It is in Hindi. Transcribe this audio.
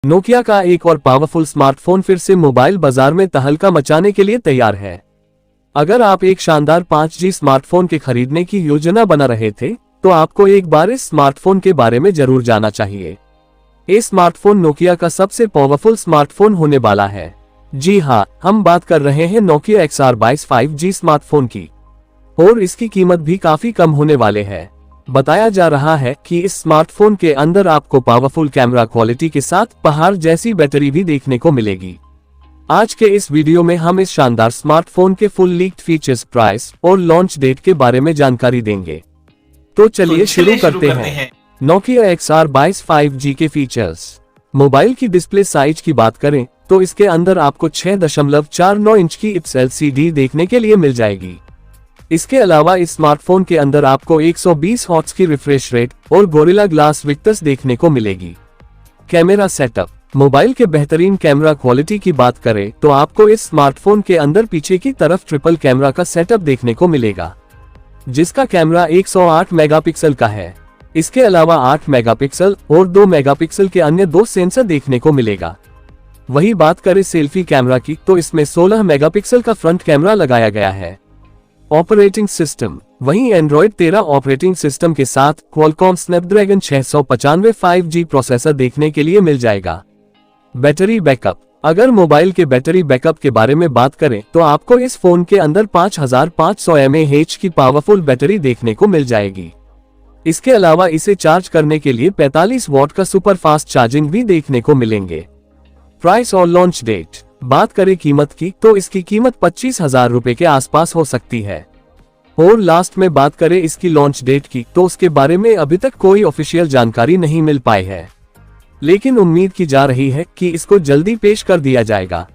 नोकिया का एक और पावरफुल स्मार्टफोन फिर से मोबाइल बाजार में तहलका मचाने के लिए तैयार है। अगर आप एक शानदार 5G स्मार्टफोन के खरीदने की योजना बना रहे थे, तो आपको एक बार इस स्मार्टफोन के बारे में जरूर जानना चाहिए। ये स्मार्टफोन नोकिया का सबसे पावरफुल स्मार्टफोन होने वाला है। जी हाँ, हम बात कर रहे हैं नोकिया XR22 5G स्मार्टफोन की, और इसकी कीमत भी काफी कम होने वाले है। बताया जा रहा है कि इस स्मार्टफोन के अंदर आपको पावरफुल कैमरा क्वालिटी के साथ पहाड़ जैसी बैटरी भी देखने को मिलेगी। आज के इस वीडियो में हम इस शानदार स्मार्टफोन के फुल लीक्ड फीचर्स, प्राइस और लॉन्च डेट के बारे में जानकारी देंगे। तो चलिए शुरू करते हैं। नोकिया XR22 5G के फीचर्स। मोबाइल की डिस्प्ले साइज की बात करें तो इसके अंदर आपको 6.49 इंच की IPS LCD देखने के लिए मिल जाएगी। इसके अलावा इस स्मार्टफोन के अंदर आपको 120 हर्ट्ज की रिफ्रेश रेट और गोरिल्ला ग्लास विक्टस देखने को मिलेगी। Camera setup. मोबाइल के बेहतरीन कैमरा क्वालिटी की बात करें तो आपको इस स्मार्टफोन के अंदर पीछे की तरफ ट्रिपल कैमरा का सेटअप देखने को मिलेगा, जिसका कैमरा 108 मेगापिक्सल का है। इसके अलावा 8 मेगापिक्सल और 2 मेगापिक्सल के अन्य 2 सेंसर देखने को मिलेगा। वही बात करें सेल्फी कैमरा की तो इसमें 16 मेगापिक्सल का फ्रंट कैमरा लगाया गया है। Operating system. वहीं एंड्रॉइड 13 ऑपरेटिंग सिस्टम के साथ क्वालकॉम स्नैपड्रैगन 695 5G प्रोसेसर देखने के लिए मिल जाएगा। Battery backup. अगर मोबाइल के बैटरी बैकअप के बारे में बात करें तो आपको इस फोन के अंदर 5500 mAh की पावरफुल बैटरी देखने को मिल जाएगी। इसके अलावा इसे चार्ज करने के लिए 45 वॉट का सुपर फास्ट चार्जिंग भी देखने को मिलेंगे। प्राइस और लॉन्च डेट। बात करें कीमत की तो इसकी कीमत 25,000 रुपए के आसपास हो सकती है। और लास्ट में बात करें इसकी लॉन्च डेट की तो उसके बारे में अभी तक कोई ऑफिशियल जानकारी नहीं मिल पाई है, लेकिन उम्मीद की जा रही है कि इसको जल्दी पेश कर दिया जाएगा।